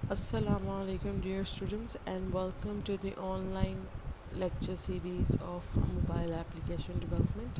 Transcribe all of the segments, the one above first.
Assalamu alaikum dear students and welcome to the online lecture series of mobile application development.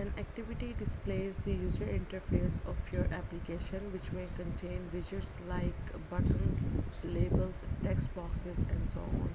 An activity displays the user interface of your application, which may contain widgets like buttons, labels, text boxes and so on.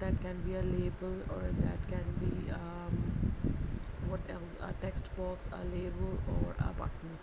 that can be a label, or that can be what else, a text box, a label or a button,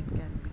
it can be.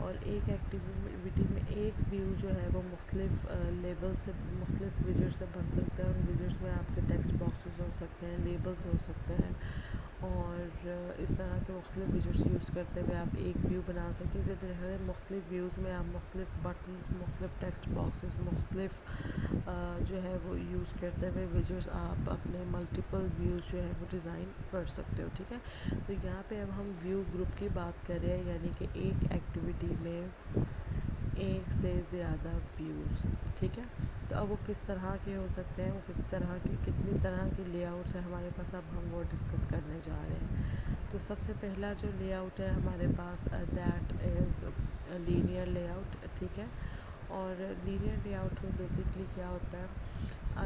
اور ایک activity میں ایک view جو ہے وہ مختلف label سے مختلف ویجٹ سے بن سکتا ہے. ان ویجٹس میں آپ کے ٹیکسٹ باکسز ہو سکتے ہیں, لیبلز ہو سکتے ہیں, اور اس طرح کے مختلف ویجٹس یوز کرتے ہوئے آپ ایک ویو بنا سکتے ہیں. اسی طرح سے مختلف ویوز میں آپ مختلف بٹنس, مختلف ٹیکسٹ باکسز, مختلف جو ہے وہ یوز کرتے ہوئے ویجٹس آپ اپنے ملٹیپل ویوز جو ہے وہ ڈیزائن کر سکتے ہو. ٹھیک ہے, تو یہاں پہ اب ہم ویو گروپ کی بات کر رہے ہیں, یعنی کہ ایک ایکٹیویٹی میں ایک سے زیادہ ویوز. ٹھیک ہے, تو اب وہ کس طرح کے ہو سکتے ہیں, وہ کس طرح کے کتنی طرح کے لے آؤٹس ہیں ہمارے پاس, اب ہم وہ ڈسکس کرنے جا رہے ہیں. تو سب سے پہلا جو لے آؤٹ ہے ہمارے پاس that is linear layout. ٹھیک ہے, اور لینئر لے آؤٹ میں بیسکلی کیا ہوتا ہے,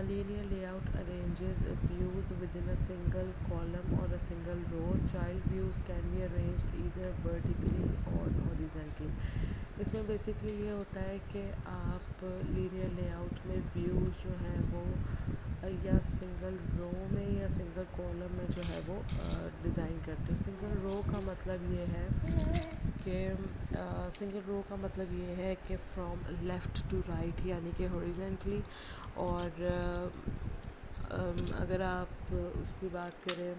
linear layout arranges views with in a single column or a single row. Child views can be arranged either vertically or horizontally. اس میں basically یہ ہوتا ہے کہ آپ لینئر لے آؤٹ میں ویوز جو ہیں وہ یا سنگل رو میں یا سنگل کالم میں جو ہے وہ ڈیزائن کرتے ہو. سنگل رو کا مطلب یہ ہے کہ فرام لیفٹ ٹو رائٹ, یعنی کہ ہاریزونٹلی. اور اگر آپ اس کی بات کریں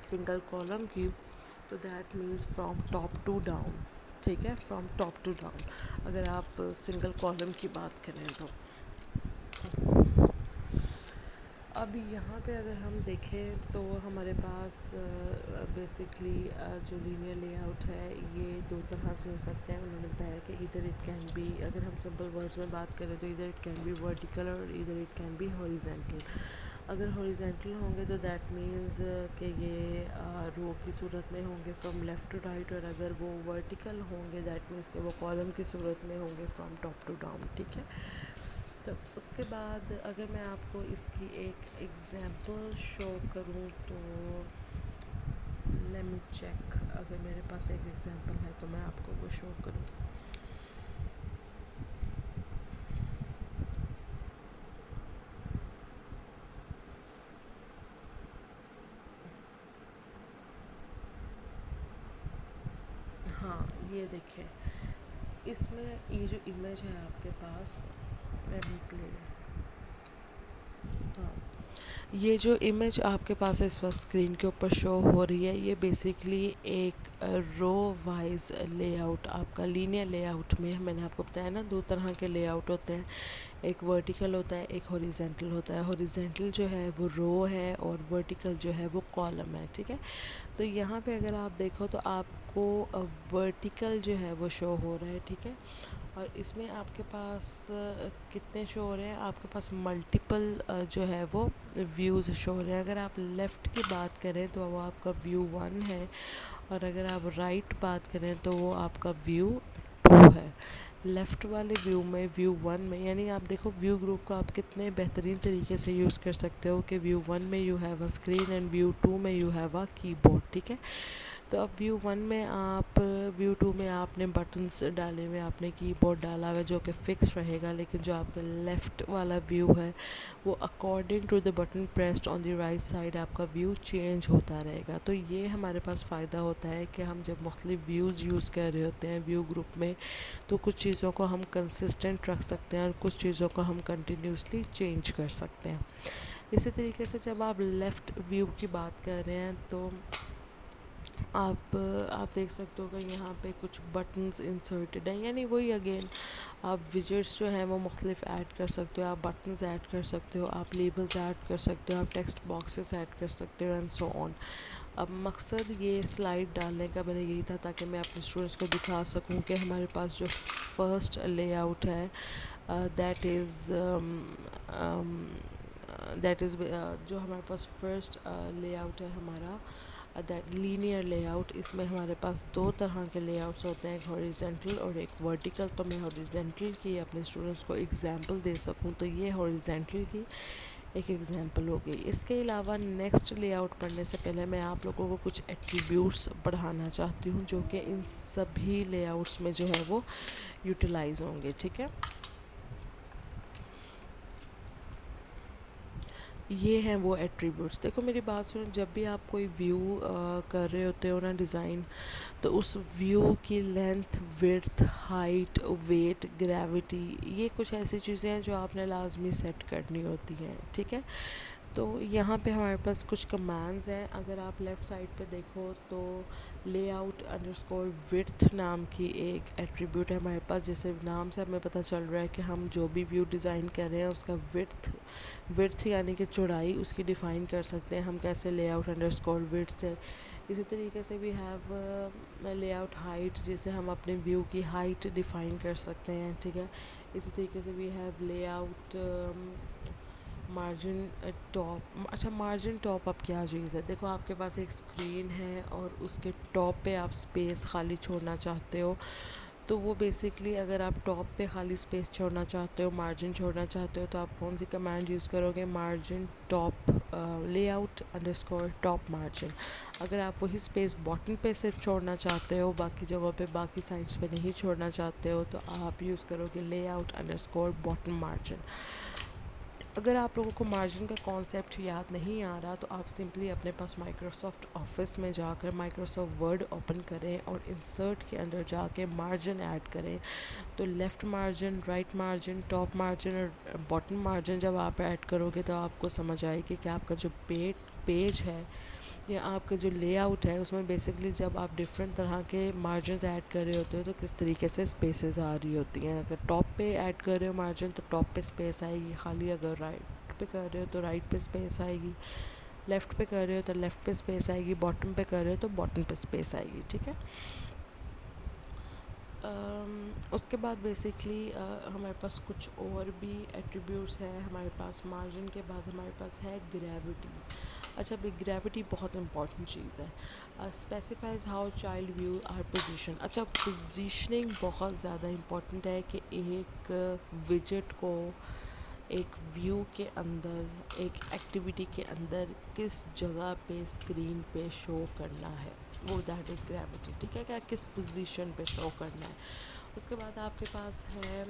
سنگل کالم کی, تو that means from top to down. ٹھیک ہے, فرام ٹاپ ٹو ڈاؤن اگر آپ سنگل کالم کی بات کریں تو. اب یہاں پہ اگر ہم دیکھیں تو ہمارے پاس بیسکلی جو لینئر لے آؤٹ ہے یہ دو طرح سے ہو سکتے ہیں. انہوں نے بتایا کہ ادھر اٹ کین بی, اگر ہم سمپل ورڈس میں بات کریں تو ادھر اٹ کین بی ورٹیکل اور ادھر اٹ کین بی ہاریزونٹل. اگر ہاریزونٹل ہوں گے تو دیٹ مینز کہ یہ رو کی صورت میں ہوں گے فرام لیفٹ ٹو رائٹ, اور اگر وہ ورٹیکل ہوں گے دیٹ مینس کہ وہ کالم کی صورت میں ہوں گے فرام ٹاپ ٹو ڈاؤن. ٹھیک ہے, تو اس کے بعد اگر میں آپ کو اس کی ایک ایگزامپل شو کروں تو لیٹ می چیک, اگر میرے پاس ایک ایگزامپل ہے تو میں آپ کو وہ شو کروں. ہاں یہ دیکھیں, اس میں یہ جو امیج ہے آپ کے پاس, لیٹ می پلے. ہاں, یہ جو امیج آپ کے پاس اس وقت اسکرین کے اوپر شو ہو رہی ہے یہ بیسکلی ایک رو وائز لے آؤٹ آپ کا لینئر لے آؤٹ میں, میں نے آپ کو بتایا نا دو طرح کے لے آؤٹ ہوتے ہیں, ایک ورٹیکل ہوتا ہے, ایک ہاریزونٹل ہوتا ہے. ہاریزونٹل جو ہے وہ رو ہے اور ورٹیکل جو ہے وہ کالم ہے. ٹھیک ہے, تو یہاں پہ اگر آپ دیکھو تو آپ کو ورٹیکل جو ہے وہ شو ہو رہا ہے. ٹھیک ہے, اور اس میں آپ کے پاس کتنے شو ہو رہے ہیں, آپ کے پاس ملٹیپل جو ہے وہ ویوز شو ہو رہے ہیں. اگر آپ لیفٹ کی بات کریں تو وہ آپ کا ویو 1 ہے, اور اگر آپ رائٹ بات کریں تو وہ آپ کا ویو 2 ہے. لیفٹ والے ویو میں ویو 1 میں, یعنی آپ دیکھو ویو گروپ کو آپ کتنے بہترین طریقے سے یوز کر سکتے ہو کہ ویو 1 میں you have a screen and view 2 میں یو ہیو اے کی بورڈ. ٹھیک ہے, تو اب ویو 1 میں آپ, ویو 2 میں آپ نے بٹنس ڈالے ہوئے, آپ نے کی بورڈ ڈالا ہوا ہے جو کہ فکس رہے گا, لیکن جو آپ کا لیفٹ والا ویو ہے وہ according to the button pressed on the right side آپ کا ویو چینج ہوتا رہے گا. تو یہ ہمارے پاس فائدہ ہوتا ہے کہ ہم جب مختلف ویوز یوز کر رہے ہوتے ہیں ویو گروپ میں, تو کچھ چیزوں کو ہم کنسسٹنٹ رکھ سکتے ہیں اور کچھ چیزوں کو ہم کنٹینیوسلی چینج کر سکتے ہیں. اسی طریقے سے جب آپ لیفٹ ویو کی بات کر رہے ہیں تو آپ دیکھ سکتے ہو کہ یہاں پہ کچھ بٹنز انسرٹیڈ ہیں, یعنی وہی اگین آپ ویجٹس جو ہیں وہ مختلف ایڈ کر سکتے ہو, آپ بٹنز ایڈ کر سکتے ہو, آپ لیبلز ایڈ کر سکتے ہو, آپ ٹیکسٹ باکسز ایڈ کر سکتے ہو اینڈ سو آن. اب مقصد یہ سلائڈ ڈالنے کا میرا یہی تھا تاکہ میں اپنے اسٹوڈنٹس کو دکھا سکوں کہ ہمارے پاس جو فرسٹ لے آؤٹ ہے دیٹ از جو ہمارے پاس فرسٹ لے آؤٹ ہے ہمارا دیٹ لینئر لے آؤٹ. اس میں ہمارے پاس دو طرح کے لے آؤٹس ہوتے ہیں, ایک ہاریزونٹل اور ایک ورٹیکل. تو میں ہاریزونٹل کی اپنے اسٹوڈنٹس کو ایگزامپل دے سکوں تو یہ ہاریزونٹل کی ایک ایگزامپل ہو گئی. اس کے علاوہ نیکسٹ لے آؤٹ پڑھنے سے پہلے میں آپ لوگوں کو کچھ ایٹریبیوٹس پڑھانا چاہتی ہوں جو کہ ان سبھی لے آؤٹس میں جو ہے وہ یوٹیلائز ہوں گے. ٹھیک ہے, یہ ہیں وہ ایٹریبیوٹس. دیکھو میری بات سنو، جب بھی آپ کوئی ویو کر رہے ہوتے ہو نا ڈیزائن، تو اس ویو کی length, width, height, weight, gravity, یہ کچھ ایسی چیزیں ہیں جو آپ نے لازمی سیٹ کرنی ہوتی ہیں. ٹھیک ہے، تو یہاں پہ ہمارے پاس کچھ کمانڈز ہیں. اگر آپ لیفٹ سائڈ پہ دیکھو تو لے آؤٹ انڈرسکور وڈتھ نام کی ایک ایٹریبیوٹ ہے ہمارے پاس، جسے نام سے ہمیں پتہ چل رہا ہے کہ ہم جو بھی ویو ڈیزائن کر رہے ہیں اس کا وڈتھ یعنی کہ چوڑائی اس کی ڈیفائن کر سکتے ہیں ہم کیسے. لے آؤٹ انڈرسکور وڈتھ سے. اسی طریقے سے بھی ہیو لے آؤٹ ہائٹ، جسے ہم اپنے ویو کی ہائٹ ڈیفائن کر سکتے ہیں. ٹھیک ہے، اسی طریقے سے we have layout margin top. اچھا، مارجن ٹاپ اب کیا چیز ہے؟ دیکھو آپ کے پاس ایک اسکرین ہے اور اس کے ٹاپ پہ آپ اسپیس خالی چھوڑنا چاہتے ہو، تو وہ بیسکلی اگر آپ ٹاپ پہ خالی اسپیس چھوڑنا چاہتے ہو، مارجن چھوڑنا چاہتے ہو، تو آپ کون سی کمانڈ یوز کرو گے؟ Margin top lay out underscore top margin. اگر آپ وہی اسپیس باٹم پہ صرف چھوڑنا چاہتے ہو، باقی جگہوں پہ، باقی سائڈس پہ نہیں چھوڑنا چاہتے ہو، تو آپ یوز کرو گے lay out underscore bottom margin. اگر آپ لوگوں کو مارجن کا کانسیپٹ یاد نہیں آ رہا، تو آپ سمپلی اپنے پاس مائکروسافٹ آفس میں جا کر مائکروسافٹ ورڈ اوپن کریں اور انسرٹ کے اندر جا کے مارجن ایڈ کریں. تو left margin, right margin, top margin اور باٹم مارجن جب آپ ایڈ کرو گے تو آپ کو سمجھ آئے گی کہ آپ کا جو پیج ہے یا آپ کا جو لے آؤٹ ہے، اس میں بیسکلی جب آپ ڈفرینٹ طرح کے مارجنز ایڈ کر رہے ہوتے ہو تو کس طریقے سے اسپیسز آ رہی ہوتی ہیں. اگر ٹاپ پہ ایڈ کر رہے ہو مارجن تو ٹاپ پہ اسپیس آئے گی خالی. اگر رائٹ پہ کر رہے ہو تو رائٹ پہ اسپیس آئے گی. لیفٹ پہ کر رہے ہو تو لیفٹ پہ اسپیس آئے گی. باٹم پہ کر رہے ہو تو باٹم پہ اسپیس آئے گی. ٹھیک ہے، اس کے بعد بیسکلی ہمارے پاس کچھ اور بھی ایٹریبیوٹس ہیں. ہمارے پاس مارجن کے بعد ہمارے پاس ہے گریوٹی. اچھا بھی گریوٹی بہت امپورٹنٹ چیز ہے. Specifies how child view are position. اچھا، پوزیشننگ بہت زیادہ امپورٹنٹ ہے کہ ایک وجٹ کو ایک ویو کے اندر، ایک ایکٹیویٹی کے اندر کس جگہ پہ اسکرین پہ شو کرنا ہے، وہ دیٹ از گریوٹی. ٹھیک ہے، کیا کس پوزیشن پہ شو کرنا ہے. اس کے بعد آپ کے پاس ہے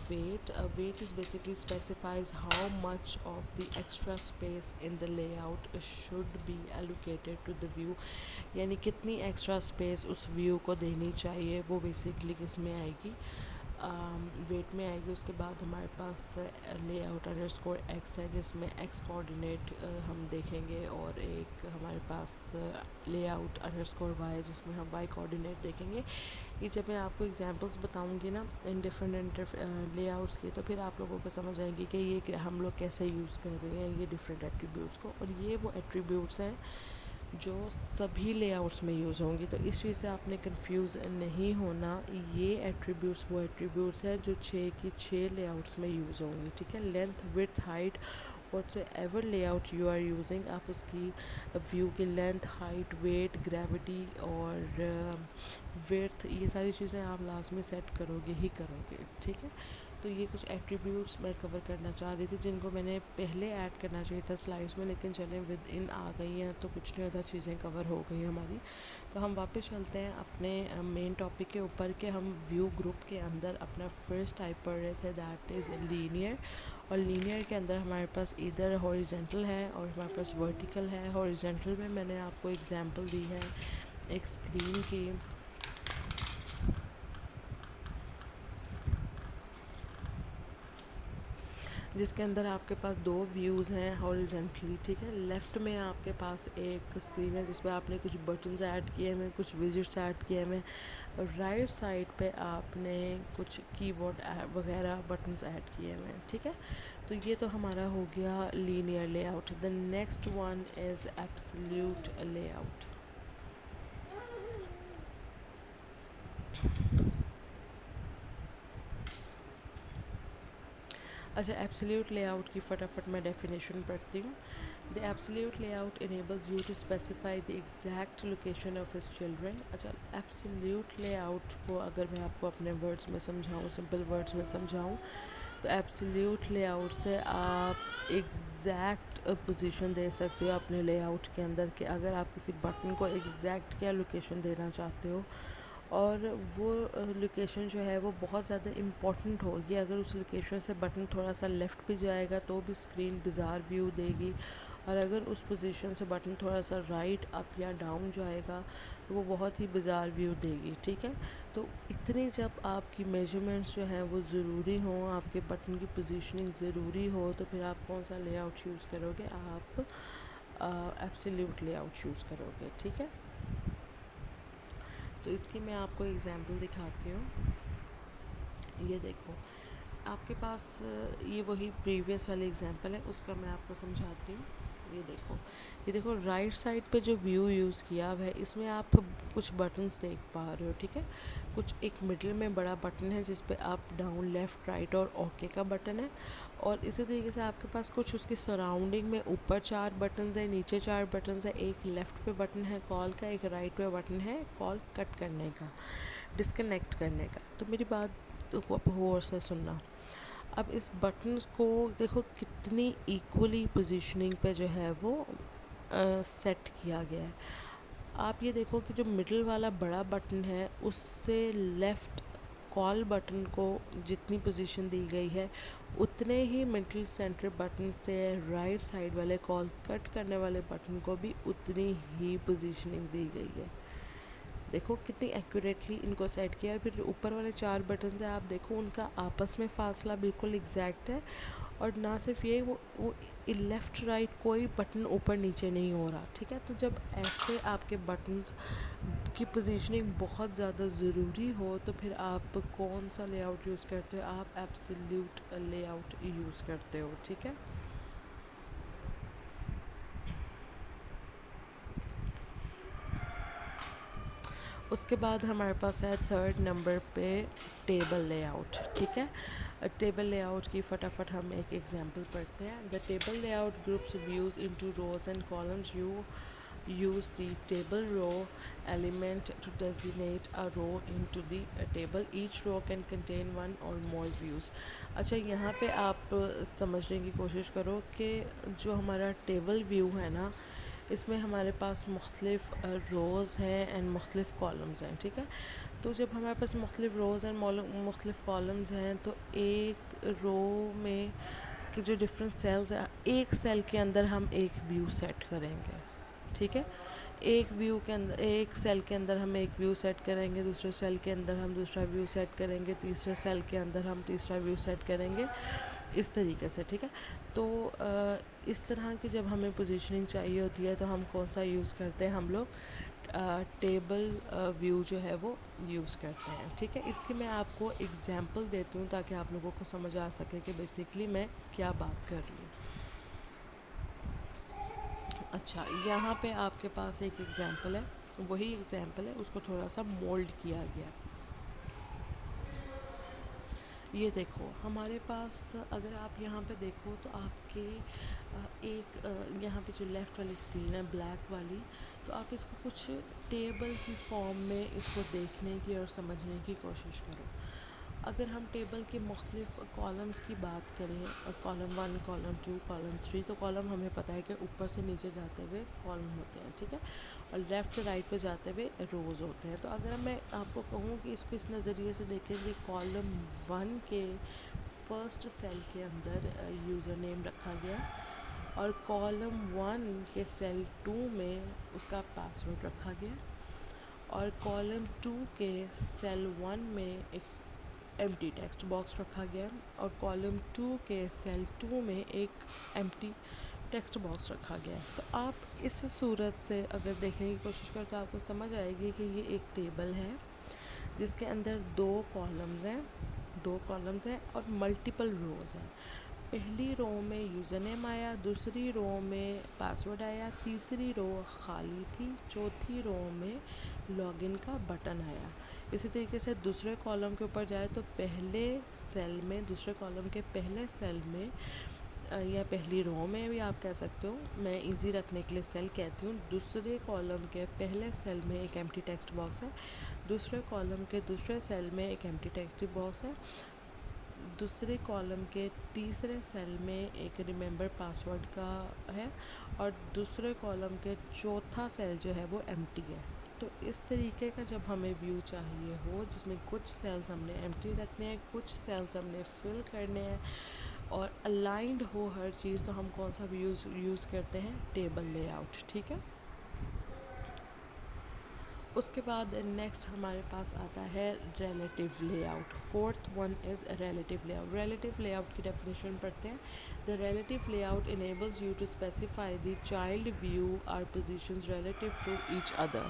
weight. Weight is basically specifies how much of the extra space in the layout should be allocated to the view, یعنی کتنی ایکسٹرا اسپیس اس ویو کو دینی چاہیے، وہ بیسکلی کس میں آئے گی؟ ویٹ میں آئے گی. اس کے بعد ہمارے پاس لے آؤٹ انڈرسکور ایکس ہے، جس میں ایکس کوآرڈینیٹ ہم دیکھیں گے، اور ایک ہمارے پاس لے آؤٹ انڈرسکور وائی، جس میں ہم وائی کوآرڈینیٹ دیکھیں گے. یہ جب میں آپ کو ایگزامپلس بتاؤں گی نا ان ڈفرینٹ لے آؤٹس کی، تو پھر آپ لوگوں کو سمجھ آئیں گی کہ یہ ہم لوگ کیسے یوز کر رہے ہیں یہ ڈفرینٹ ایٹریبیوٹس کو. اور یہ وہ ایٹریبیوٹس ہیں جو سبھی لے آؤٹس میں یوز ہوں گی، تو اس چیز سے آپ نے کنفیوز نہیں ہونا. یہ ایٹریبیوٹس وہ ایٹریبیوٹس ہیں جو 6 کی 6 لے آؤٹس میں یوز ہوں گی. ٹھیک ہے، length, width, height, whatsoever layout you are using, آپ اس کی ویو کی لینتھ، ہائٹ، ویٹ، گریوٹی اور وڈتھ، یہ ساری چیزیں آپ لازمی سیٹ کرو گے ہی کرو گے. ٹھیک ہے، تو یہ کچھ ایٹریبیوٹس میں کور کرنا چاہ رہی تھی جن کو میں نے پہلے ایڈ کرنا چاہیے تھا سلائڈس میں، لیکن چلیں ود ان آ گئی ہیں تو کچھ نہیں ہوتا، چیزیں کور ہو گئی ہماری. تو ہم واپس چلتے ہیں اپنے مین ٹاپک کے اوپر کہ ہم ویو گروپ کے اندر اپنا فرسٹ ٹائپ پڑھ رہے تھے، دیٹ از لینئر. اور لینئر کے اندر ہمارے پاس ادھر ہاریزونٹل ہے اور ہمارے پاس ورٹیکل ہے. ہاریزونٹل میں میں نے آپ کو اگزامپل دی ہے ایک اسکرین کی، جس کے اندر آپ کے پاس 2 ویوز ہیں ہاریزونٹلی. ٹھیک ہے، لیفٹ میں آپ کے پاس ایک اسکرین ہے جس پہ آپ نے کچھ بٹنز ایڈ کیے ہوئے، کچھ ویجٹس ایڈ کیے ہوئے. رائٹ سائڈ پہ آپ نے کچھ کی بورڈ وغیرہ بٹنز ایڈ کیے ہوئے ہیں. ٹھیک ہے، تو یہ تو ہمارا ہو گیا لینئر لے آؤٹ. دا نیکسٹ ون از ایبسلیوٹ لے آؤٹ. اچھا، ایبسلیوٹ لے آؤٹ کی فٹافٹ میں ڈیفینیشن پڑھتی ہوں. The absolute layout enables you to specify the exact location of his children. اچھا، absolute layout کو اگر میں آپ کو اپنے ورڈز میں سمجھاؤں، سمپل ورڈز میں سمجھاؤں، تو ایبسلیوٹ لے آؤٹ سے آپ ایگزیکٹ پوزیشن دے سکتے ہو اپنے لے آؤٹ کے اندر، کہ اگر آپ کسی بٹن کو ایگزیکٹ کیا لوکیشن دینا چاہتے ہو اور وہ لوکیشن جو ہے وہ بہت زیادہ امپورٹنٹ ہوگی. اگر اس لوکیشن سے بٹن تھوڑا سا لیفٹ پہ جائے گا تو بھی اسکرین بزار ویو دے گی, اور اگر اس پوزیشن سے بٹن تھوڑا سا رائٹ اپ یا ڈاؤن جائے گا تو وہ بہت ہی بزار ویو دے گی. ٹھیک ہے, تو اتنی جب آپ کی میجرمنٹس جو ہیں وہ ضروری ہوں, آپ کے بٹن کی پوزیشننگ ضروری ہو, تو پھر آپ کون سا لے آؤٹ یوز کرو گے؟ آپ ایبسلیوٹ لے آؤٹ یوز کرو گے. ٹھیک ہے, تو اس کی میں آپ کو ایگزامپل دکھاتی ہوں. یہ دیکھو آپ کے پاس یہ وہی پریویس والی ایگزامپل ہے, اس کا میں آپ کو سمجھاتی ہوں. یہ دیکھو رائٹ سائڈ پہ جو ویو یوز کیا ہوا ہے اس میں آپ کچھ بٹنس دیکھ پا رہے ہو. ٹھیک ہے, کچھ ایک مڈل میں بڑا بٹن ہے جس پہ اپ ڈاؤن لیفٹ رائٹ اور اوکے کا بٹن ہے, اور اسی طریقے سے آپ کے پاس کچھ اس کے سراؤنڈنگ میں اوپر 4 بٹنز ہیں, نیچے 4 بٹنز ہیں, ایک لیفٹ پہ بٹن ہے کال کا, ایک رائٹ پہ بٹن ہے کال کٹ کرنے کا, ڈسکنیکٹ کرنے کا. تو میری بات کو غور سے سننا. اب اس بٹنس کو دیکھو کتنی ایکولی پوزیشننگ پہ جو ہے وہ سیٹ کیا گیا ہے. آپ یہ دیکھو کہ جو مڈل والا بڑا بٹن ہے اس سے لیفٹ کال بٹن کو جتنی پوزیشن دی گئی ہے اتنے ہی مڈل سینٹر بٹن سے رائٹ سائڈ والے کال کٹ کرنے والے بٹن کو بھی اتنی ہی پوزیشننگ دی گئی ہے. دیکھو کتنی ایکوریٹلی ان کو سیٹ کیا ہے. پھر اوپر والے 4 بٹنز ہیں, آپ دیکھو ان کا آپس میں فاصلہ بالکل ایگزیکٹ ہے, اور نہ صرف یہ وہ لیفٹ رائٹ کوئی بٹن اوپر نیچے نہیں ہو رہا. ٹھیک ہے, تو جب ایسے آپ کے بٹنز کی پوزیشننگ بہت زیادہ ضروری ہو تو پھر آپ کون سا لے آؤٹ یوز کرتے ہو؟ آپ ایبسلیوٹ لے آؤٹ یوز کرتے ہو. ٹھیک ہے, اس کے بعد ہمارے پاس ہے 3rd نمبر پہ ٹیبل لے آؤٹ. ٹھیک ہے, ٹیبل لے آؤٹ کی فٹافٹ ہم ایک ایگزامپل پڑھتے ہیں. The table layout groups views into rows and columns. You use the table row element to designate a row into the table. Each row can contain one or more views. اچھا, یہاں پہ آپ سمجھنے کی کوشش کرو کہ جو ہمارا ٹیبل ویو ہے نا, اس میں ہمارے پاس مختلف روز ہیں اینڈ مختلف کالمز ہیں. ٹھیک ہے, تو جب ہمارے پاس مختلف روز اینڈ مختلف کالمز ہیں تو ایک رو میں کہ جو ڈفرینٹ سیلز ہیں, ایک سیل کے اندر ہم ایک ویو سیٹ کریں گے. ٹھیک ہے, ایک ویو کے اندر ایک سیل کے اندر ہم ایک ویو سیٹ کریں گے, دوسرے سیل کے اندر ہم دوسرا ویو سیٹ کریں گے, تیسرے سیل کے اندر ہم تیسرا ویو سیٹ کریں گے, اس طریقے سے. ٹھیک ہے, تو اس طرح کی جب ہمیں پوزیشننگ چاہیے ہوتی ہے تو ہم کون سا یوز کرتے ہیں؟ ہم لوگ ٹیبل ویو جو ہے وہ یوز کرتے ہیں. ٹھیک ہے, اس کی میں آپ کو ایگزامپل دیتی ہوں تاکہ آپ لوگوں کو سمجھ آ سکے کہ بیسیکلی میں کیا بات کر رہی ہوں. اچھا, یہاں پہ آپ کے پاس ایک ایگزامپل ہے, وہی ایگزامپل ہے, اس کو تھوڑا سا مولڈ کیا گیا. یہ دیکھو ہمارے پاس اگر آپ یہاں پہ دیکھو تو آپ کے ایک یہاں پہ جو لیفٹ والی اسکرین ہے بلیک والی, تو آپ اس کو کچھ ٹیبل کی فارم میں اس کو دیکھنے کی اور سمجھنے کی کوشش کرو. اگر ہم ٹیبل کے مختلف کالمز کی بات کریں, کالم 1, کالم 2, کالم 3, تو کالم ہمیں پتہ ہے کہ اوپر سے نیچے جاتے ہوئے کالم ہوتے ہیں. ٹھیک ہے, اور لیفٹ سے رائٹ پہ جاتے ہوئے روز ہوتے ہیں. تو اگر میں آپ کو کہوں کہ اس کو اس نظریے سے دیکھیں کہ کالم 1 کے فرسٹ سیل کے اندر یوزر نیم رکھا گیا, اور کالم 1 کے سیل 2 میں اس کا پاسورڈ رکھا گیا, اور کالم 2 کے سیل 1 میں ایک ایمٹی ٹیکسٹ باکس رکھا گیا, اور کالم 2 کے سیل 2 میں ایک ایمٹی ٹیکسٹ باکس رکھا گیا. تو آپ اس صورت سے اگر دیکھنے کی کوشش کریں تو آپ کو سمجھ آئے گی کہ یہ ایک ٹیبل ہے جس کے اندر 2 کالمز ہیں اور ملٹیپل روز ہیں. پہلی رو میں یوزر نیم آیا, دوسری رو میں پاسورڈ آیا, تیسری رو خالی تھی, چوتھی رو میں لاگ ان کا بٹن آیا. اسی طریقے سے دوسرے کالم کے اوپر جائے تو پہلے سیل میں, دوسرے کالم کے پہلے سیل میں یا پہلی رو میں بھی آپ کہہ سکتے ہو, میں ایزی رکھنے کے لیے سیل کہتی ہوں, دوسرے کالم کے پہلے سیل میں ایک ایمٹی ٹیکسٹ باکس ہے, دوسرے کالم کے دوسرے سیل میں ایک ایمٹی ٹیکسٹ باکس ہے, دوسرے کالم کے تیسرے سیل میں ایک ریممبر پاسورڈ کا ہے, اور دوسرے کالم کے چوتھا سیل جو ہے وہ ایمٹی ہے. تو اس طریقے کا جب ہمیں ویو چاہیے ہو جس میں کچھ سیلز ہم نے ایمٹی رکھنے ہیں، کچھ سیلز ہم نے فل کرنے ہیں اور الائنڈ ہو ہر چیز، تو ہم کون سا ویوز یوز کرتے ہیں؟ Table layout. ٹھیک ہے. اس کے بعد نیکسٹ ہمارے پاس آتا ہے relative layout. Fourth one is relative layout. Relative layout کی ڈیفینیشن پڑھتے ہیں. The relative layout enables you to specify the child view are positions relative to each other.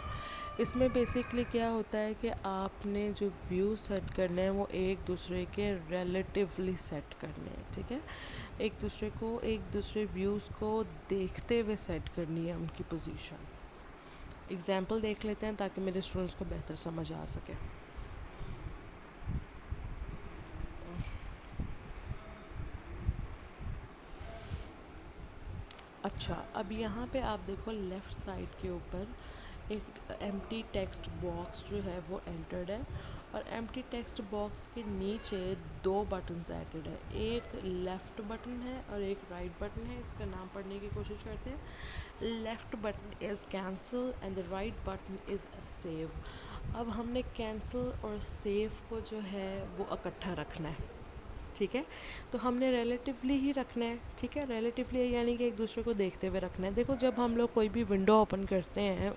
اس میں basically کیا ہوتا ہے کہ آپ نے جو ویو سیٹ کرنے ہیں وہ ایک دوسرے کے ریلیٹیولی سیٹ کرنے ہیں. ٹھیک ہے. ایک دوسرے ویوز کو دیکھتے ہوئے سیٹ کرنی ہے ان کی پوزیشن. اگزامپل دیکھ لیتے ہیں تاکہ میرے اسٹوڈنٹس کو بہتر سمجھ آ سکے. اچھا، اب یہاں پہ آپ دیکھو لیفٹ سائڈ کے اوپر ایک ایمٹی ٹیکسٹ باکس جو ہے وہ انٹرڈ ہے، اور ایمٹی ٹیکسٹ باکس کے نیچے دو بٹنز ایڈڈ ہے. ایک لیفٹ بٹن ہے اور ایک رائٹ بٹن ہے. اس کا نام پڑھنے کی کوشش کرتے ہیں. Left button is cancel and the right button is save. اب ہم نے کینسل اور سیو کو جو ہے وہ اکٹھا رکھنا ہے. ٹھیک ہے. تو ہم نے ریلیٹیولی ہی رکھنا ہے. ٹھیک ہے. ریلیٹیولی یعنی کہ ایک دوسرے کو دیکھتے ہوئے رکھنا ہے. دیکھو جب ہم لوگ کوئی بھی ونڈو اوپن کرتے ہیں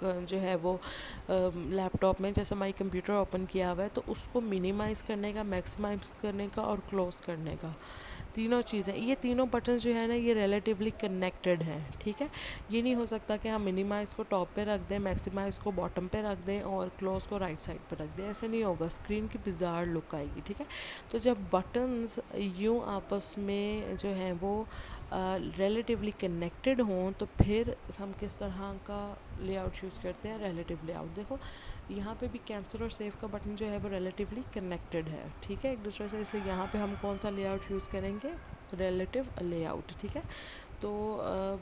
جو ہے وہ لیپ ٹاپ میں، جیسے ہماری کمپیوٹر اوپن کیا ہوا ہے، تو اس کو منیمائز کرنے کا، میکسیمائز کرنے کا اور کلوز کرنے کا، تینوں چیزیں، یہ تینوں بٹن جو ہے نا یہ ریلیٹیولی کنیکٹڈ ہیں. ٹھیک ہے. یہ نہیں ہو سکتا کہ ہم منیمائز کو ٹاپ پہ رکھ دیں، میکسیمائز کو باٹم پہ رکھ دیں اور کلوز کو رائٹ سائڈ پہ رکھ دیں. ایسے نہیں ہوگا، اسکرین کی بزار لک آئے گی. ٹھیک ہے. تو جب بٹنز یوں آپس میں جو ہیں وہ ریلیٹیولی کنیکٹڈ ہوں تو پھر ہم کس طرح کا لے آؤٹ یوز کرتے ہیں؟ Relative lay out. دیکھو یہاں پہ بھی کینسل اور سیو کا بٹن جو ہے وہ ریلیٹیولی کنیکٹڈ ہے. ٹھیک ہے. ایک دوسرے سے، اس لیے یہاں پہ ہم کون سا لے آؤٹ یوز کریں گے؟ Relative layout. ٹھیک ہے. تو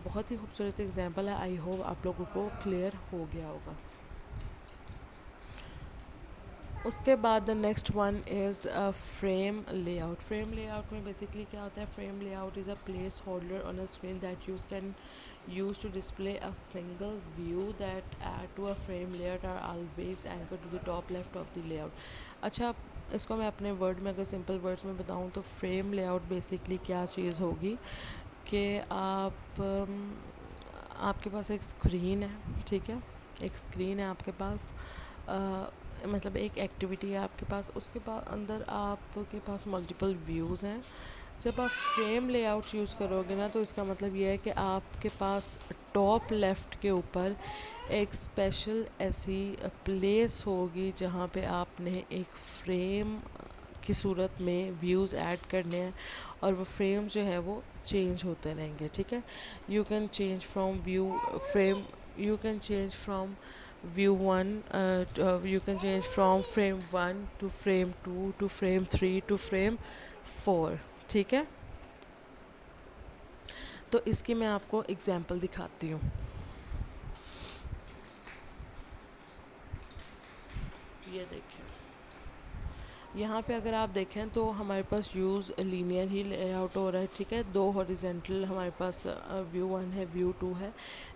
بہت ہی خوبصورت اگزامپل ہے. آئی ہوپ آپ لوگوں کو کلیئر ہو گیا ہوگا. اس کے بعد the next one is frame layout. Frame layout میں بیسکلی کیا ہوتا ہے؟ Frame layout is a placeholder on a screen that use can use to display a single view that add to a frame layer are always anchor to the top left of the layout. اچھا، اس کو میں اپنے word میں، اگر simple words میں بتاؤں تو frame lay out basically کیا چیز ہوگی کہ آپ کے پاس ایک اسکرین ہے. ٹھیک ہے. ایک اسکرین ہے آپ کے پاس، مطلب ایک ایکٹیویٹی ہے آپ کے پاس، اس کے بعد اندر آپ کے پاس ملٹیپل ویوز ہیں. جب آپ فریم لے آؤٹ یوز کرو گے نا تو اس کا مطلب یہ ہے کہ آپ کے پاس ٹاپ لیفٹ کے اوپر ایک اسپیشل ایسی پلیس ہوگی جہاں پہ آپ نے ایک فریم کی صورت میں ویوز ایڈ کرنے ہیں، اور وہ فریم جو ہے وہ چینج ہوتے رہیں گے. ٹھیک ہے. You can change from view frame, you can change from view 1 you can change from frame 1 to frame 2 to frame 3 to frame 4. ٹھیک ہے. تو اس کی میں آپ کو اگزامپل دکھاتی ہوں. یہ دیکھیں یہاں پہ اگر آپ دیکھیں تو ہمارے پاس ویوز لینئر ہی لے آؤٹ ہو رہا ہے. ٹھیک ہے. دو ہاریزونٹل ہمارے پاس ویو 1 ہے، ویو 2 ہے،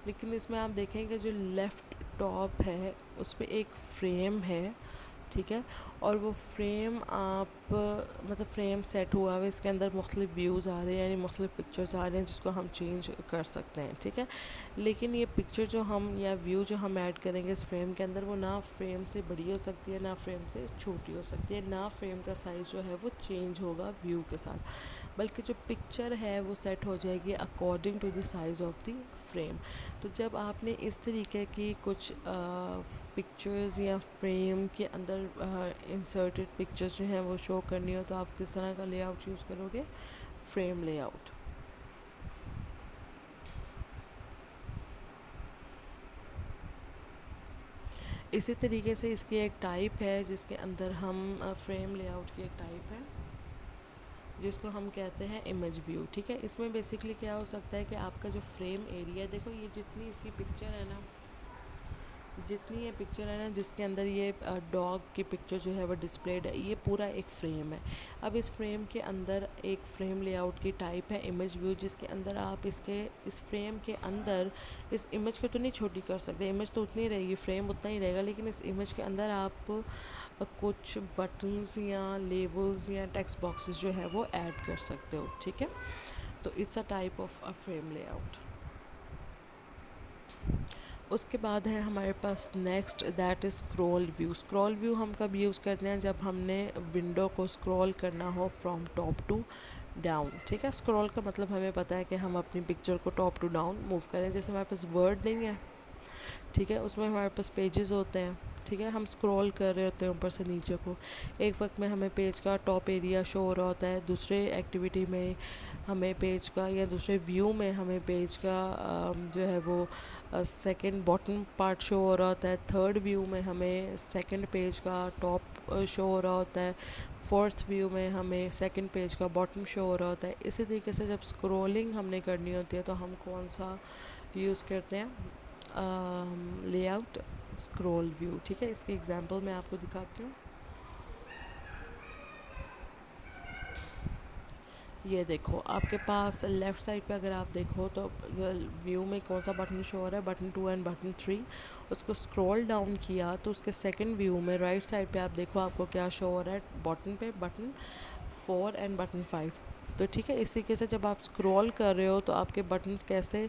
لیکن اس میں آپ دیکھیں کہ جو لیفٹ ٹاپ ہے اس پہ ایک فریم ہے. ٹھیک ہے. اور وہ فریم آپ مطلب فریم سیٹ ہوا ہوا ہے، اس کے اندر مختلف ویوز آ رہے ہیں، یعنی مختلف پکچرز آ رہے ہیں جس کو ہم چینج کر سکتے ہیں. ٹھیک ہے. لیکن یہ پکچر جو ہم یا ویو جو ہم ایڈ کریں گے اس فریم کے اندر، وہ نہ فریم سے بڑی ہو سکتی ہے، نہ فریم سے چھوٹی ہو سکتی ہے، نہ فریم کا سائز جو ہے وہ چینج ہوگا ویو کے ساتھ، بلکہ جو پکچر ہے وہ سیٹ ہو جائے گی according to the size of the frame. تو جب آپ نے اس طریقے کی کچھ پکچرز یا فریم کے اندر انسرٹیڈ پکچرز جو ہیں وہ شو کرنی ہو تو آپ کس طرح کا لے آؤٹ یوز کرو گے؟ Frame lay out. اسی طریقے سے اس کی ایک ٹائپ ہے جس کے اندر ہم فریم لے آؤٹ کی ایک ٹائپ ہے جس کو ہم کہتے ہیں امیج ویو. ٹھیک ہے. اس میں بیسکلی کیا ہو سکتا ہے کہ آپ کا جو فریم ایریا، دیکھو یہ جتنی اس کی پکچر ہے نا، جتنی یہ پکچر ہے نا جس کے اندر یہ ڈاگ کی پکچر جو ہے وہ ڈسپلیڈ ہے، یہ پورا ایک فریم ہے. اب اس فریم کے اندر ایک فریم لے آؤٹ کی ٹائپ ہے امیج ویو، جس کے اندر آپ اس فریم کے اندر اس امیج کو تو نہیں چھوٹی کر سکتے، امیج تو اتنی رہے گی، فریم اتنا ہی رہے گا، لیکن اس امیج کے اندر آپ کچھ بٹنز یا لیبلز یا ٹیکسٹ باکسز جو ہے وہ ایڈ کر سکتے ہو. ٹھیک ہے، تو it's a type of a frame layout. اس کے بعد ہے ہمارے پاس next that is scroll view. Scroll view ہم کب یوز کرتے ہیں؟ جب ہم نے ونڈو کو اسکرول کرنا ہو فرام ٹاپ ٹو ڈاؤن. ٹھیک ہے، اسکرول کا مطلب ہمیں پتہ ہے کہ ہم اپنی پکچر کو ٹاپ ٹو ڈاؤن موو کریں. جیسے ہمارے پاس ورڈ نہیں ہے، ٹھیک ہے، اس میں ہمارے پاس پیجز ہوتے ہیں. ٹھیک ہے، ہم اسکرول کر رہے ہوتے ہیں اوپر سے نیچے کو، ایک وقت میں ہمیں پیج کا ٹاپ ایریا شو ہو رہا ہوتا ہے، دوسرے ایکٹیویٹی میں ہمیں پیج کا یا دوسرے ویو میں ہمیں پیج کا جو ہے وہ سیکنڈ باٹم پارٹ شو ہو رہا ہوتا ہے، تھرڈ ویو میں ہمیں سیکنڈ پیج کا ٹاپ شو ہو رہا ہوتا ہے، فورتھ ویو میں ہمیں سیکنڈ پیج کا باٹم شو ہو رہا ہوتا ہے. اسی طریقے سے جب اسکرولنگ ہم نے کرنی ہوتی ہے تو ہم کون سا یوز کرتے ہیں؟ Lay out scroll view. ٹھیک ہے، اس کی ایگزامپل میں آپ کو دکھاتی ہوں. یہ دیکھو آپ کے پاس لیفٹ سائڈ پہ اگر آپ دیکھو تو ویو میں کون سا بٹن شو ہو رہا ہے؟ Button 2 and button 3. اس کو اسکرول ڈاؤن کیا تو اس کے سیکنڈ ویو میں رائٹ سائڈ پہ آپ دیکھو آپ کو کیا شو ہو رہا ہے؟ باٹن پہ بٹن 4 اینڈ بٹن 5. تو ٹھیک ہے، اس طریقے سے جب آپ اسکرول کر رہے ہو تو آپ کے بٹنس کیسے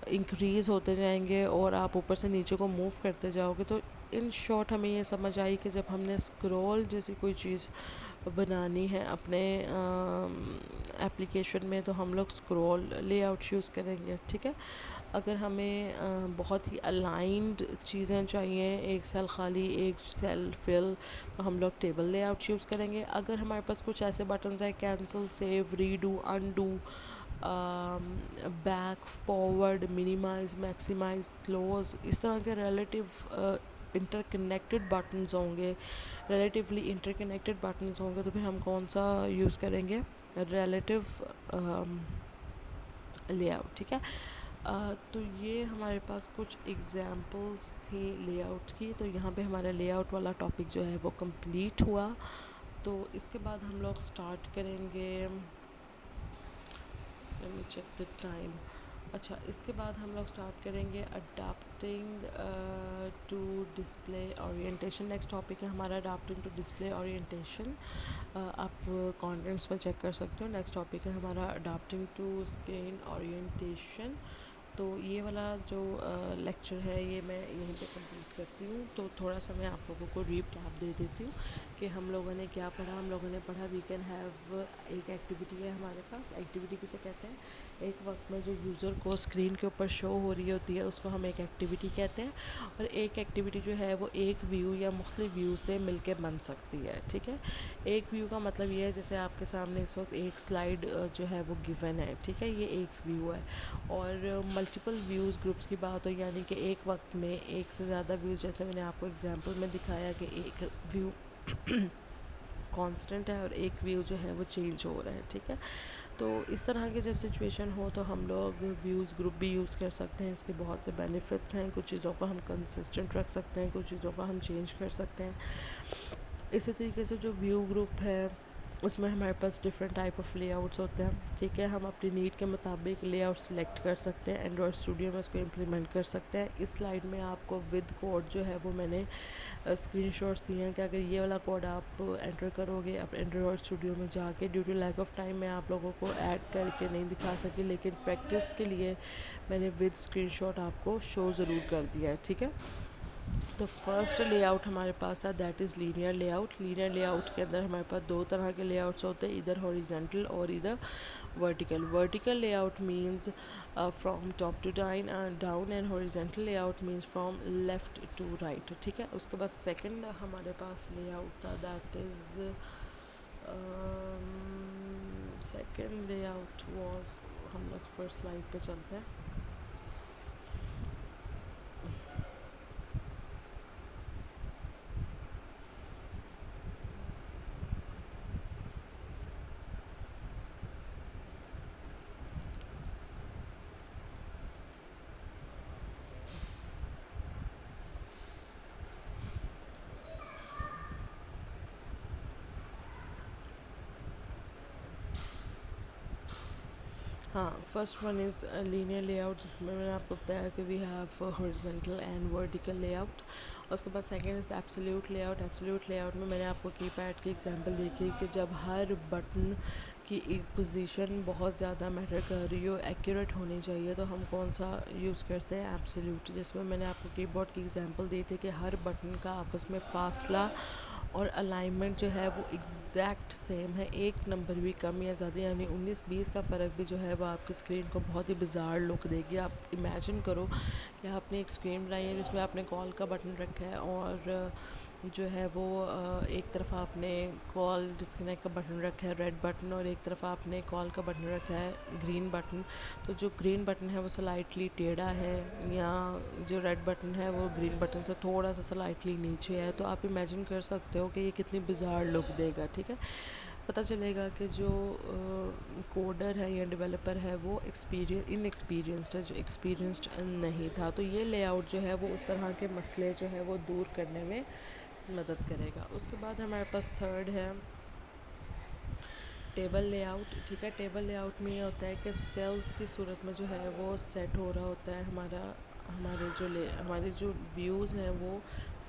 انکریز ہوتے جائیں گے اور آپ اوپر سے نیچے کو موو کرتے جاؤ گے. تو ان شارٹ ہمیں یہ سمجھ آئی کہ جب ہم نے اسکرول جیسی کوئی چیز بنانی ہے اپنے اپلیکیشن میں تو ہم لوگ اسکرول لے آؤٹ یوز کریں گے. ٹھیک ہے، اگر ہمیں بہت ہی الائنڈ چیزیں چاہیے، ایک سیل خالی ایک سیل فل، تو ہم لوگ ٹیبل لے آؤٹ یوز کریں گے. اگر ہمارے پاس کچھ ایسے بٹنز ہیں cancel, save, redo, undo, back, forward, minimise, maximise, close, اس طرح کے ریلیٹیو انٹر کنیکٹڈ بٹنز ہوں گے، ریلیٹیولی انٹر کنیکٹڈ بٹنز ہوں گے، تو پھر ہم کون سا یوز کریں گے؟ Relative layout. ٹھیک ہے، تو یہ ہمارے پاس کچھ ایگزامپلس تھی لے آؤٹ کی. تو یہاں پہ ہمارا لے آؤٹ والا ٹاپک جو ہے وہ کمپلیٹ ہوا. تو اس کے بعد ہم لوگ سٹارٹ کریں گے، let me check the time. اچھا، اس کے بعد ہم لوگ سٹارٹ کریں گے adapting to display orientation. Next topic ہے ہمارا اڈاپٹنگ ٹو ڈسپلے اورینٹیشن. آپ کانٹینٹس میں چیک کر سکتے ہو. نیکسٹ ٹاپک ہے ہمارا اڈاپٹنگ ٹو اسکرین اورینٹیشن. تو یہ والا جو لیکچر ہے یہ میں یہیں پہ کمپلیٹ کرتی ہوں. تو تھوڑا سا میں آپ لوگوں کو ریکیپ دے دیتی ہوں کہ ہم لوگوں نے کیا پڑھا. ہم لوگوں نے پڑھا وی کین ہیو، ایک ایکٹیویٹی ہے ہمارے پاس. ایکٹیویٹی کسے کہتے ہیں؟ ایک وقت میں جو یوزر کو اسکرین کے اوپر شو ہو رہی ہوتی ہے اس کو ہم ایک ایکٹیویٹی کہتے ہیں. اور ایک ایکٹیویٹی جو ہے وہ ایک ویو یا مختلف ویو سے مل کے بن سکتی ہے. ٹھیک ہے، ایک ویو کا مطلب یہ ہے جیسے آپ کے سامنے اس وقت ایک سلائیڈ جو ہے وہ گیون ہے. ٹھیک ہے، یہ ایک ویو ہے. اور ملٹیپل ویوز گروپس کی بات ہو، یعنی کہ ایک وقت میں ایک سے زیادہ ویوز، جیسے میں نے آپ کو ایگزامپل میں دکھایا کہ ایک ویو کانسٹنٹ ہے اور ایک ویو جو ہے وہ چینج ہو رہا ہے. ٹھیک ہے، تو اس طرح کی جب سچویشن ہو تو ہم لوگ ویوز گروپ بھی یوز کر سکتے ہیں. اس کے بہت سے بینیفٹس ہیں. کچھ چیزوں کو ہم کنسسٹنٹ رکھ سکتے ہیں، کچھ چیزوں کو ہم چینج کر سکتے ہیں. اسی طریقے سے جو ویو گروپ ہے اس میں ہمارے پاس ڈفرینٹ ٹائپ آف لے آؤٹس ہوتے ہیں. ٹھیک ہے، ہم اپنی نیڈ کے مطابق لے آؤٹ سلیکٹ کر سکتے ہیں. اینڈرائڈ اسٹوڈیو میں اس کو امپلیمنٹ کر سکتے ہیں. اس سلائیڈ میں آپ کو ود کوڈ جو ہے وہ میں نے اسکرین شاٹس دیے ہیں کہ اگر یہ والا کوڈ آپ انٹر کرو گے اب اینڈرائڈ اسٹوڈیو میں جا کے، due to lack of time میں آپ لوگوں کو ایڈ کر کے نہیں دکھا سکی، لیکن پریکٹس کے لیے میں نے ود اسکرین شاٹ آپ کو شو ضرور کر دیا ہے. ٹھیک ہے، تو فرسٹ لے آؤٹ ہمارے پاس ہے that is linear lay out. Linear lay out کے اندر ہمارے پاس دو طرح کے لے آؤٹس ہوتے ہیں، ادھر ہاریزونٹل اور ادھر vertical. Vertical layout means from top to down and horizontal layout means from left to right. ٹھیک ہے، اس کے بعد سیکنڈ ہمارے پاس لے آؤٹ تھا that is second layout was, ہم لوگ فرسٹ سلائڈ پہ چلتے ہیں. ہاں، first one is linear layout, جس میں نے آپ کو بتایا کہ we have horizontal and vertical layout. اس کے بعد second is absolute layout. Absolute layout میں نے آپ کو کی پیڈ کی ایگزامپل دیکھی کہ جب ہر بٹن کی ایک پوزیشن بہت زیادہ میٹر کر رہی ہو، ایکوریٹ ہونی چاہیے، تو ہم کون سا یوز کرتے ہیں؟ ایبسلیوٹ. جس میں میں نے آپ کو کی بورڈ کی ایگزامپل دی تھی کہ ہر بٹن کا آپس میں فاصلہ اور الائنمنٹ جو ہے وہ ایگزیکٹ سیم ہے، ایک نمبر بھی کم یا زیادہ، یعنی 19-20 کا فرق بھی جو ہے وہ آپ کی اسکرین کو بہت ہی بزار لک دے گی. آپ امیجن کرو کہ آپ نے ایک اسکرین بنائی ہے جس میں آپ نے کال کا بٹن رکھا ہے، اور جو ہے وہ ایک طرف آپ نے کال ڈسکنیکٹ کا بٹن رکھا ہے ریڈ بٹن، اور ایک طرف آپ نے کال کا بٹن رکھا ہے گرین بٹن. تو جو گرین بٹن ہے وہ سلائٹلی ٹیڑھا ہے، یا جو ریڈ بٹن ہے وہ گرین بٹن سے تھوڑا سا سلائٹلی نیچے ہے. تو آپ امیجن کر سکتے ہو کہ یہ کتنی بزار لک دے گا. ٹھیک ہے، پتہ چلے گا کہ جو کوڈر ہے یا ڈیولپر ہے وہ ان ایکسپیرینسڈ ہے، جو ایکسپیرینسڈ نہیں تھا. تو یہ لے آؤٹ جو ہے وہ اس طرح کے مسئلے جو ہے وہ دور کرنے میں مدد کرے گا. اس کے بعد ہمارے پاس تھرڈ ہے ٹیبل لے آؤٹ. ٹھیک ہے، ٹیبل لے آؤٹ میں یہ ہوتا ہے کہ سیلز کی صورت میں جو ہے وہ سیٹ ہو رہا ہوتا ہے ہمارے جو ویوز ہیں وہ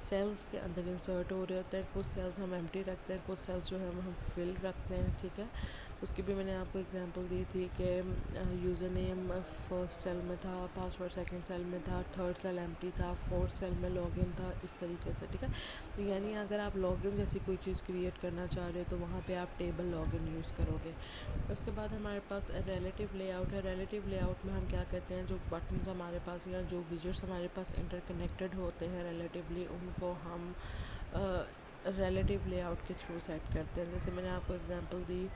سیلز کے اندر انسرٹ ہو رہے ہوتے ہیں. کچھ سیلز ہم ایمٹی رکھتے ہیں، کچھ سیلز جو ہے ہم فل رکھتے ہیں. ٹھیک ہے، اس کی بھی میں نے آپ کو اگزامپل دی تھی کہ یوزر نیم فرسٹ سیل میں تھا، پاسورڈ سیکنڈ سیل میں تھا، تھرڈ سیل ایمٹی تھا، فورتھ سیل میں لاگ ان تھا، اس طریقے سے. ٹھیک ہے، یعنی اگر آپ لاگ ان جیسی کوئی چیز کریٹ کرنا چاہ رہے ہو تو وہاں پہ آپ ٹیبل لاگ ان یوز کرو گے. اس کے بعد ہمارے پاس ریلیٹیو لے آؤٹ ہے. ریلیٹیو لے آؤٹ میں ہم کیا کہتے ہیں، جو بٹنز ہمارے پاس یا جو ویجٹس ہمارے پاس انٹر کنیکٹڈ ہوتے ہیں ریلیٹیولی، ان کو ہم ریلیٹیو لے آؤٹ کے تھرو سیٹ کرتے ہیں. جیسے میں نے آپ کو اگزامپل دی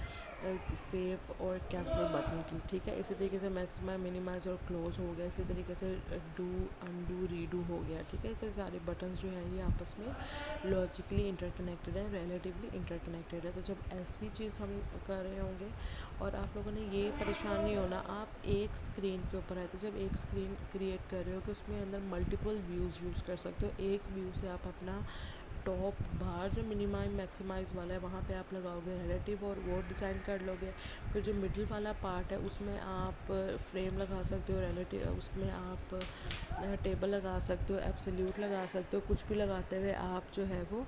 سیو اور کینسل بٹن کی. ٹھیک ہے، اسی طریقے سے میکسیمائز، منیمائز اور کلوز ہو گیا. اسی طریقے سے ڈو، انڈو، ریڈو ہو گیا. ٹھیک ہے، تو سارے بٹنز جو ہیں یہ آپس میں لاجیکلی انٹر کنیکٹڈ ہیں، ریلیٹیولی انٹر کنیکٹڈ ہے. تو جب ایسی چیز ہم کر رہے ہوں گے، اور آپ لوگوں نے یہ پریشان نہیں ہونا، آپ ایک اسکرین کے اوپر آئے تو جب ایک اسکرین کریٹ کر رہے ہو کہ اس میں اندر ملٹیپل ویوز یوز کر سکتے ہو. ایک ویو سے آپ اپنا ٹاپ باہر جو منیمائز میکسیمائز والا ہے وہاں پہ آپ لگاؤ گے ریلیٹیو، اور وہ ڈیزائن کر لو گے. پھر جو مڈل والا پارٹ ہے اس میں آپ فریم لگا سکتے ہو ریلیٹیو، اس میں آپ ٹیبل لگا سکتے ہو، ایبسلیوٹ لگا سکتے ہو. کچھ بھی لگاتے ہوئے آپ جو ہے وہ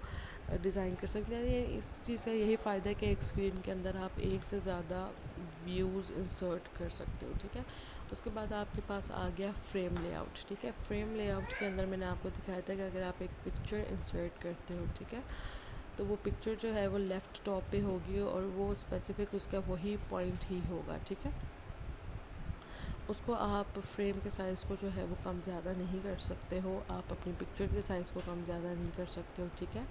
ڈیزائن کر سکتے ہیں. یہ اس چیز کا یہی فائدہ ہے کہ ایک اسکرین کے اندر آپ ایک سے زیادہ ویوز انسرٹ کر سکتے ہو. ٹھیک ہے، اس کے بعد آپ کے پاس آ گیا فریم لے آؤٹ. ٹھیک ہے، فریم لے آؤٹ کے اندر میں نے آپ کو دکھایا تھا کہ اگر آپ ایک پکچر انسرٹ کرتے ہو، ٹھیک ہے، تو وہ پکچر جو ہے وہ لیفٹ ٹاپ پہ ہوگی، اور وہ اسپیسیفک اس کا وہی پوائنٹ ہی ہوگا. ٹھیک ہے، اس کو آپ فریم کے سائز کو جو ہے وہ کم زیادہ نہیں کر سکتے ہو، آپ اپنی پکچر کے سائز کو کم زیادہ نہیں کر سکتے ہو. ٹھیک ہے،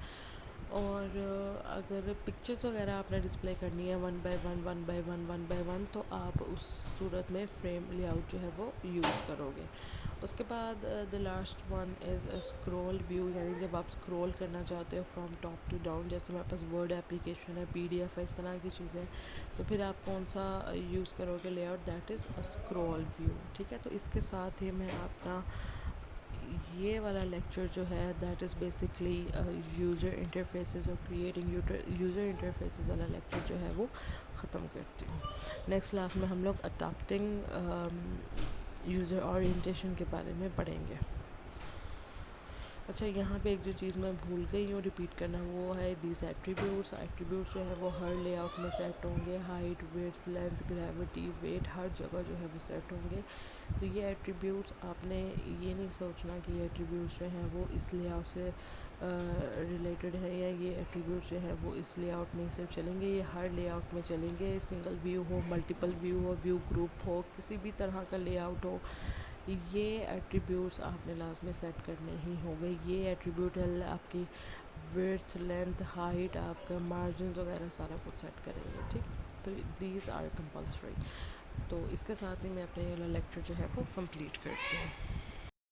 اور اگر پکچرز وغیرہ آپ نے ڈسپلے کرنی ہے 1 by 1 تو آپ اس صورت میں فریم لے آؤٹ جو ہے وہ یوز کرو گے. اس کے بعد the last one is scroll view, یعنی جب آپ اسکرول کرنا چاہتے ہو فرام ٹاپ ٹو ڈاؤن، جیسے ہمارے پاس ورڈ اپلیکیشن ہے، PDF ہے، اس طرح کی چیزیں، تو پھر آپ کون سا یوز کرو گے layout? That is scroll view. ٹھیک ہے، تو اس کے ساتھ ہی میں اپنا یہ والا لیکچر جو ہے that is basically user interfaces اور کریٹنگ یوزر انٹرفیسز والا لیکچر جو ہے وہ ختم کرتی ہوں. نیکسٹ کلاس میں ہم لوگ اڈاپٹنگ یوزر اورینٹیشن کے بارے میں پڑھیں گے. اچھا، یہاں پہ ایک جو چیز میں بھول گئی ہوں ریپیٹ کرنا، وہ ہے دیز ایٹریبیوٹس. ایٹریبیوٹس جو ہے وہ ہر لے آؤٹ میں سیٹ ہوں گے. ہائٹ، ویڈتھ، لینتھ، گریوٹی، ویٹ، ہر جگہ جو ہے وہ سیٹ ہوں گے. تو یہ ایٹریبیوٹس آپ نے یہ نہیں سوچنا کہ یہ ایٹریبیوٹس جو ہیں وہ اس لے آؤٹ سے ریلیٹڈ ہے، یا یہ ایٹریبیوٹس جو ہے وہ اس لے آؤٹ میں صرف چلیں گے. یہ ہر لے آؤٹ میں چلیں گے، سنگل ویو ہو، ملٹیپل ویو ہو، ویو گروپ ہو، کسی بھی طرح کا لے آؤٹ ہو، یہ ایٹریبیوٹس آپ نے لازمی سیٹ کرنے ہی ہوں گے. یہ ایٹریبیوٹ آپ کی ویڈتھ، لینتھ، ہائٹ، آپ کا مارجنز وغیرہ سارا کچھ سیٹ کریں گے. ٹھیک، تو دیز آر کمپلسری. تو اس کے ساتھ ہی میں اپنے لیکچر جو ہے وہ کمپلیٹ کرتی ہوں.